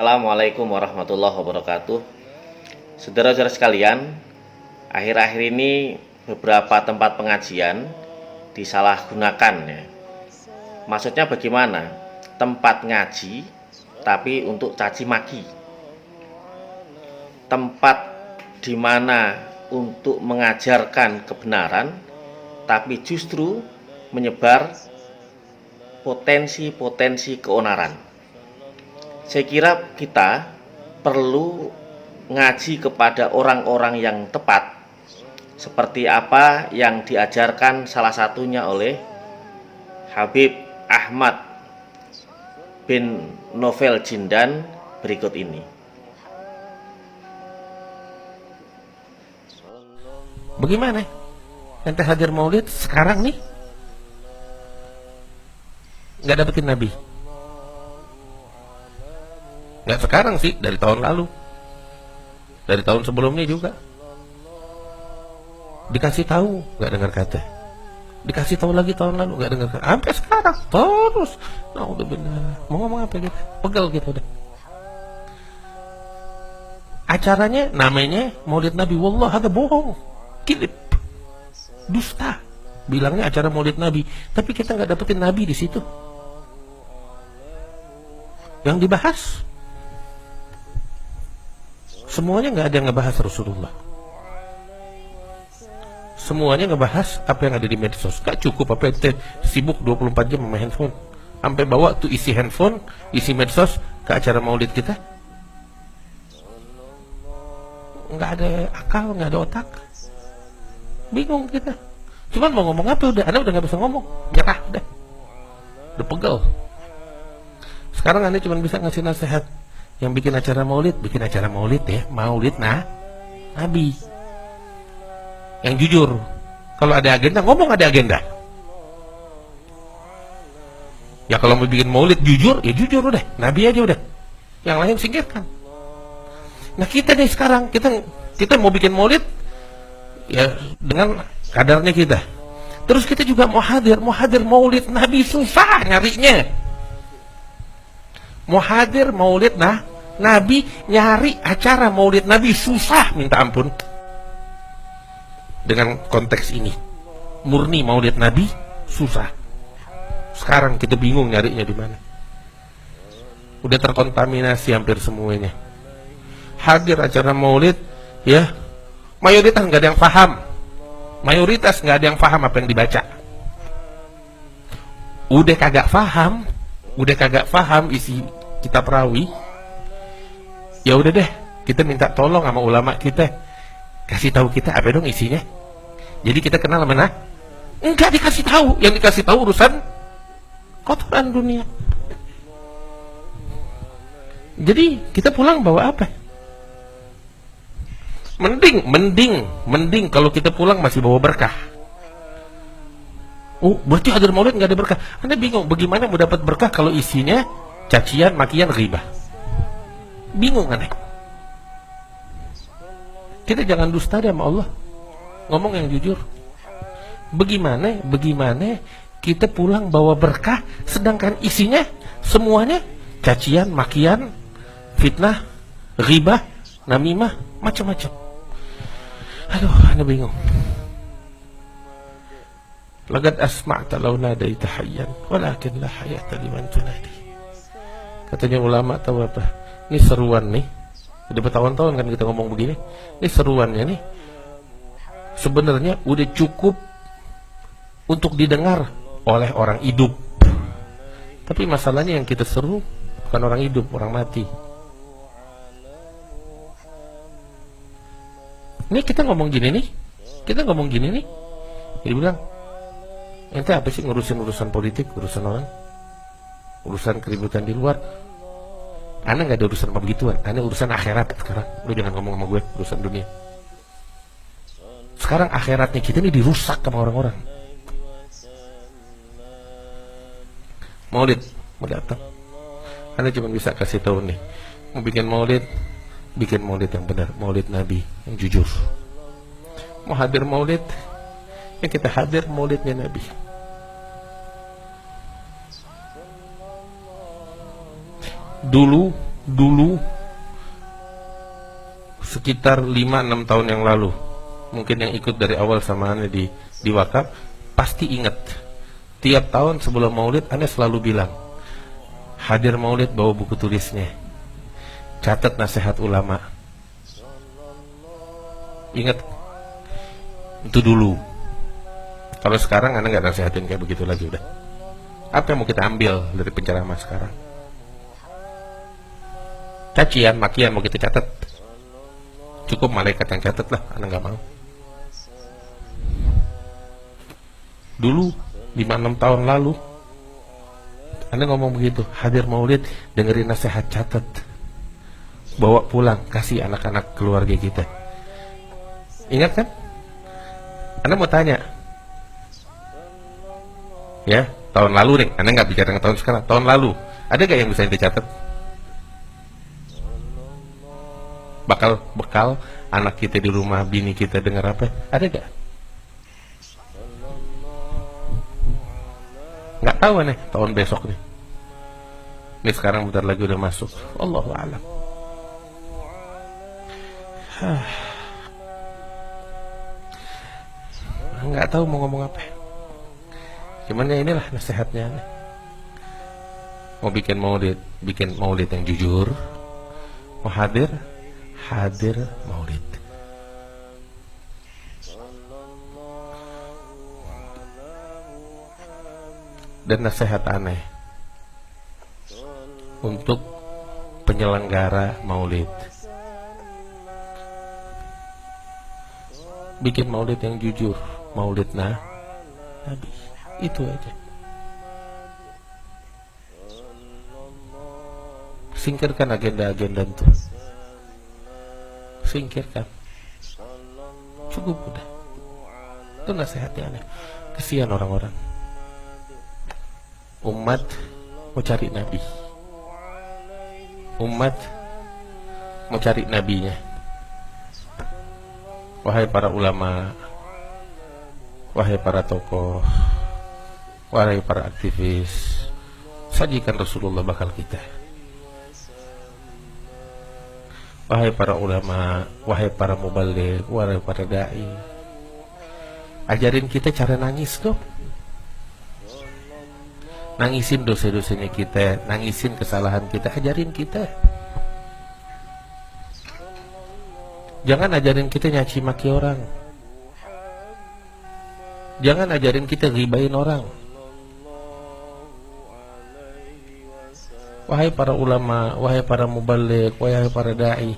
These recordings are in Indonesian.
Assalamualaikum warahmatullahi wabarakatuh. Saudara-saudara sekalian, akhir-akhir ini beberapa tempat pengajian disalahgunakan ya. Maksudnya bagaimana? Tempat ngaji tapi untuk caci maki. Tempat di mana untuk mengajarkan kebenaran tapi justru menyebar potensi-potensi keonaran. Saya kira kita perlu ngaji kepada orang-orang yang tepat, seperti apa yang diajarkan salah satunya oleh Habib Ahmad bin Novel Jindan berikut ini. Bagaimana? Ente hadir maulid sekarang nih nggak dapetin Nabi? Nggak sekarang sih, dari tahun lalu, dari tahun sebelumnya juga. Dikasih tahu nggak dengar kata, dikasih tahu lagi tahun lalu nggak dengar kata, sampai sekarang terus. Nah udah benar, mau ngomong apa gitu, pegel gitu udah. Acaranya namanya Maulid Nabi, wallah ada bohong, kilip, dusta. Bilangnya acara Maulid Nabi, tapi kita nggak dapetin Nabi di situ. Yang dibahas semuanya nggak ada yang ngebahas Rasulullah. Semuanya ngebahas apa yang ada di medsos. Gak cukup apa ente sibuk 24 jam sama handphone, sampai bawa tuh isi handphone, isi medsos ke acara maulid kita. Nggak ada akal, nggak ada otak, bingung kita. Cuman mau ngomong apa udah, anda udah nggak bisa ngomong, nyerah udah pegel. Sekarang anda cuma bisa ngasih nasihat. Yang bikin acara maulid ya, maulid Nabi yang jujur. Kalau ada agenda, ngomong ada agenda. Ya kalau mau bikin maulid jujur, ya jujur udah, Nabi aja udah. Yang lain singkirkan. Nah kita nih sekarang, kita mau bikin maulid ya dengan kadarnya kita. Terus kita juga mau hadir maulid Nabi, susah nyarinya. Mau hadir maulid Nabi, nyari acara maulid Nabi susah minta ampun. Dengan konteks ini murni maulid Nabi susah. Sekarang kita bingung nyarinya di mana. Udah terkontaminasi hampir semuanya. Hadir acara maulid ya, mayoritas nggak ada yang paham. Mayoritas nggak ada yang paham apa yang dibaca. Udah kagak paham isi kitab rawi. Ya udah deh, kita minta tolong sama ulama kita, kasih tahu kita apa dong isinya. Jadi kita kenal mana? Enggak dikasih tahu, yang dikasih tahu urusan kotoran dunia. Jadi kita pulang bawa apa? Mending kalau kita pulang masih bawa berkah. Oh, berarti hadir maulid nggak ada berkah. Anda bingung bagaimana mau dapat berkah kalau isinya cacian, makian, ghibah. Bingung kan? Kita jangan dusta deh sama Allah, ngomong yang jujur. Bagaimana kita pulang bawa berkah sedangkan isinya semuanya cacian, makian, fitnah, ghibah, namimah, macam-macam. Aduh, Anda bingung. Laqad asma'ta law nadaita hayyan walakin la hayata liman tunadi. Katanya ulama, tahu apa? Ini seruan nih. Udah bertahun-tahun kan kita ngomong begini. Ini seruannya nih sebenarnya udah cukup untuk didengar oleh orang hidup. Tapi masalahnya yang kita seru bukan orang hidup, orang mati. Ini kita ngomong gini nih. Dia bilang, ente apa sih ngurusin urusan politik, urusan orang, urusan keributan di luar. Anda nggak ada urusan apa begituan, Anda urusan akhirat sekarang. Lu jangan ngomong sama gue urusan dunia. Sekarang akhiratnya kita ini dirusak sama orang-orang. Maulid mau datang, Anda cuma bisa kasih tahu nih, mau bikin maulid yang benar, maulid Nabi yang jujur. Mau hadir maulid, ya kita hadir maulidnya Nabi. dulu sekitar 5-6 tahun yang lalu, mungkin yang ikut dari awal sama Ane di wakaf pasti ingat, tiap tahun sebelum maulid Ane selalu bilang, hadir maulid bawa buku tulisnya, catat nasihat ulama. Ingat itu dulu. Kalau sekarang Ane nggak nasihatin kayak begitu lagi udah. Apa yang mau kita ambil dari penceramah sekarang? Cacian, makian mau kita catat? Cukup malaikat yang catat lah, Ane nggak mau. Dulu 5-6 tahun lalu Ane ngomong begitu, hadir maulid dengerin nasihat, catat, bawa pulang, kasih anak-anak keluarga kita. Ingat kan? Ane mau tanya, ya tahun lalu nih, Ane nggak bicara tahun sekarang, tahun lalu ada gak yang bisa dicatat? Bekal anak kita di rumah, bini kita dengar apa? Ada gak? Nggak tahu nih tahun besok nih. Ini sekarang bentar lagi udah masuk. Allahu a'lam. Nggak tahu mau ngomong apa. Cuman ya inilah nasihatnya nih. Mau bikin maulid yang jujur. Mau hadir maulid. Dan nasihat aneh untuk penyelenggara maulid, bikin maulid yang jujur, maulid Nabi, itu aja. Singkirkan agenda-agenda itu, singkirkan, cukup udah. Itu nasihatnya aneh. Kesian orang-orang. Umat mau cari nabi, umat mau cari nabinya. Wahai para ulama, wahai para tokoh, wahai para aktivis, sajikan Rasulullah bakal kita. Wahai para ulama, wahai para mubaligh, wahai para dai, ajarin kita cara nangis dong. Nangisin dosa-dosanya kita, nangisin kesalahan kita, ajarin kita. Jangan ajarin kita nyaci maki orang. Jangan ajarin kita ghibain orang. Wahai para ulama, wahai para mubaligh, wahai para dai,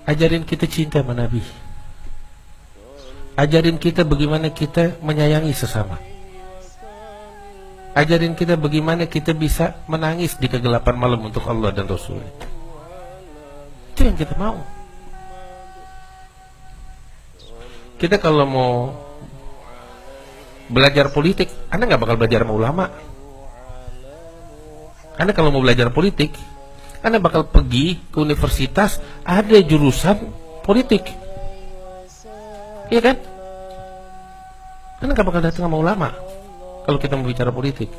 ajarin kita cinta sama Nabi. Ajarin kita bagaimana kita menyayangi sesama. Ajarin kita bagaimana kita bisa menangis di kegelapan malam untuk Allah dan Rasul. Itu yang kita mau. Kita kalau mau belajar politik, Anda nggak bakal belajar sama ulama. Anda kalau mau belajar politik, Anda bakal pergi ke universitas, ada jurusan politik. Iya kan? Karena gak bakal datang sama ulama kalau kita mau bicara politik.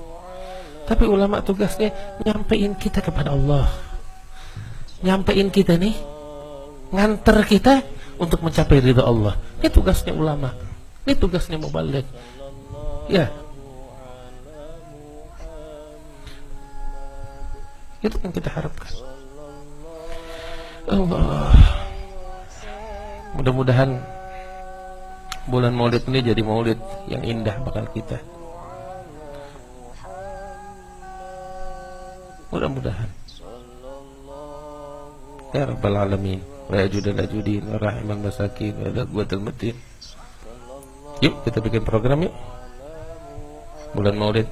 Tapi ulama tugasnya nyampein kita kepada Allah, nyampein kita nih, nganter kita untuk mencapai ridha Allah. Ini tugasnya ulama, ini tugasnya mubaligh. Ya, itu yang kita harapkan. Allah, mudah-mudahan bulan maulid ini jadi maulid yang indah bakal kita. Mudah-mudahan. Ya Rabbal Alamin, wa yajudal ajudin, wa rahiman masakin, wa laqwatul matin. Yuk kita bikin program yuk. Bulan maulid.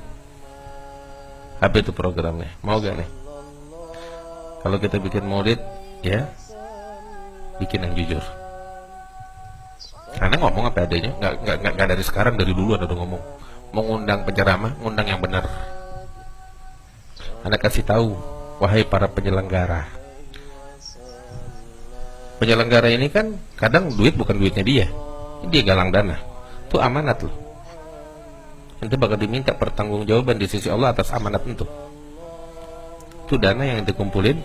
Apa itu programnya? Mau gak nih? Kalau kita bikin maulid, ya bikin yang jujur. Karena ngomong apa adanya, nggak dari sekarang, dari dulu ada ngomong. Mau ngundang penceramah, ngundang yang benar. Anda kasih tahu, wahai para penyelenggara. Penyelenggara ini kan kadang duit bukan duitnya dia galang dana. Itu amanat loh. Nanti bakal diminta pertanggungjawaban di sisi Allah atas amanat itu. Itu dana yang dikumpulin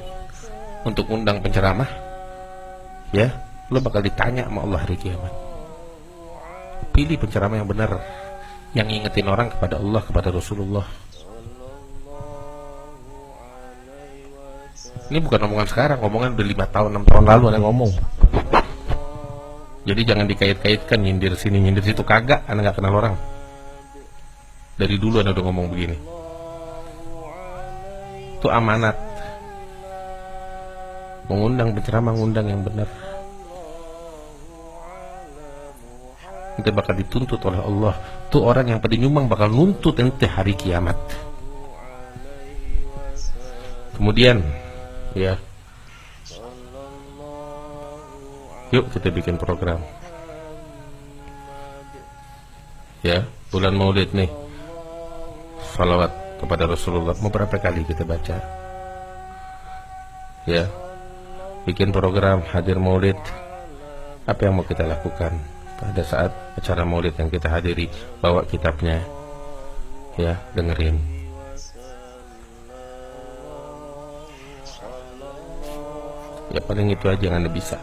untuk undang penceramah, ya, lo bakal ditanya sama Allah hari kiamat. Pilih penceramah yang benar, yang ngingetin orang kepada Allah, kepada Rasulullah. Ini bukan omongan sekarang, omongan udah 5 tahun, 6 tahun lalu ada ngomong. Jadi jangan dikait-kaitkan nyindir sini, nyindir situ, kagak, anda gak kenal orang. Dari dulu anda udah ngomong begini. Itu amanat. Mengundang penceramah, mengundang yang benar. Ente bakal dituntut oleh Allah. Tuh orang yang pada nyumbang bakal nuntut ente hari kiamat. Kemudian, ya, yuk kita bikin program. Ya, bulan Maulid nih, salawat kepada Rasulullah. Mau berapa kali kita baca? Ya, bikin program hadir Maulid. Apa yang mau kita lakukan pada saat acara Maulid yang kita hadiri? Bawa kitabnya, ya, dengerin. Ya paling itu aja yang anda bisa.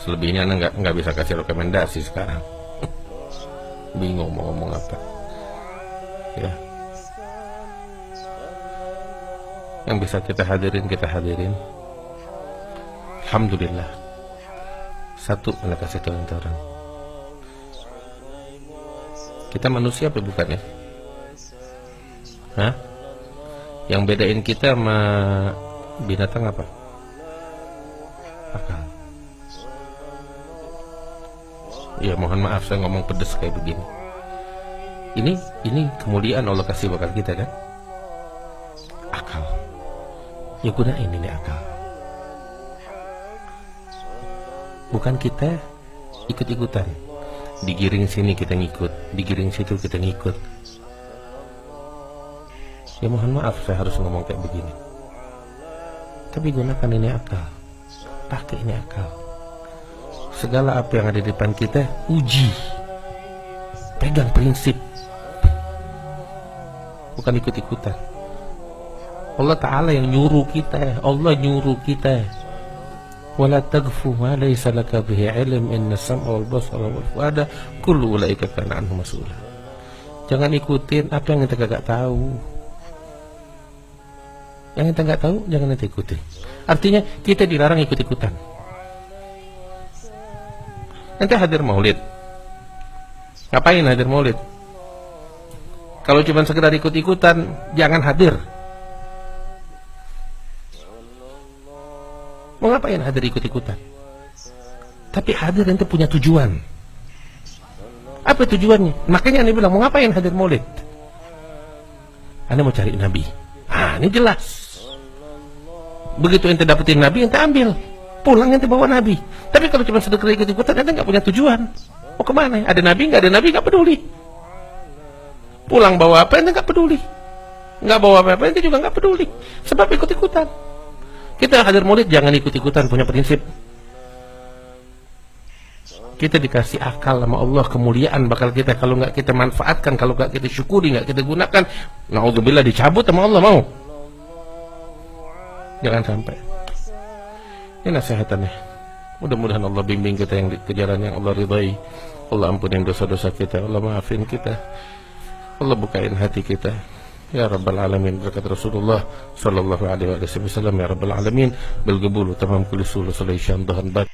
Selebihnya anda nggak bisa kasih rekomendasi sekarang. Bingung mau ngomong apa. Ya. Yang bisa kita hadirin, kita hadirin. Alhamdulillah. Satu anda kasih tahu orang. Kita manusia apa bukan ya? Hah? Yang bedain kita sama binatang apa? Akal. Ya mohon maaf saya ngomong pedes kayak begini. Ini kemuliaan Allah kasih bakal kita kan? Akal. Ya gunain ini akal. Bukan kita ikut-ikutan. Digiring sini kita ngikut, digiring situ kita ngikut. Ya mohon maaf saya harus ngomong kayak begini. Tapi gunakan ini akal. Pakai ini akal. Segala apa yang ada di depan kita, uji. Pegang prinsip. Bukan ikut-ikutan. Allah Ta'ala yang nyuruh kita. Allah nyuruh kita. Wala tagfu ma laysa laka bihi ilm inna sam'a wal basara wal fuada kullu ulaika kana anhu mas'ula. Jangan ikutin apa yang kita gak tahu. Yang kita gak tahu jangan kita ikutin. Artinya kita dilarang ikut-ikutan. Nanti hadir Maulid. Ngapain hadir Maulid? Kalau cuma sekedar ikut-ikutan, jangan hadir. Mau ngapain hadir ikut-ikutan? Tapi hadir nanti punya tujuan. Apa tujuannya? Makanya Anda bilang, mau ngapain hadir Maulid? Anda mau cari Nabi. Ah, ini jelas. Begitu ente dapetin Nabi, ente ambil. Pulang ente bawa Nabi. Tapi kalau cuma sekedar ikut-ikutan, ente nggak punya tujuan. Mau kemana? Ada Nabi, nggak ada Nabi, nggak peduli. Pulang bawa apa, ente nggak peduli. Nggak bawa apa-apa, ente juga nggak peduli. Sebab ikut-ikutan. Kita hadir Maulid jangan ikut-ikutan, punya prinsip. Kita dikasih akal sama Allah, kemuliaan bakal kita. Kalau nggak kita manfaatkan, kalau nggak kita syukuri, nggak kita gunakan, naudzubillah dicabut sama Allah. Mau? Jangan sampai. Ini nasihatannya. Mudah-mudahan Allah bimbing kita yang ke jalan yang Allah ridai. Allah ampunin dosa-dosa kita. Allah maafin kita. Allah bukain hati kita. Ya Rabbal Alamin. Berkat Rasulullah Sallallahu Alaihi Wasallam. Ya Rabbal Alamin. Bilqabul tamam kulli sul sallallahu alaihi wasallam.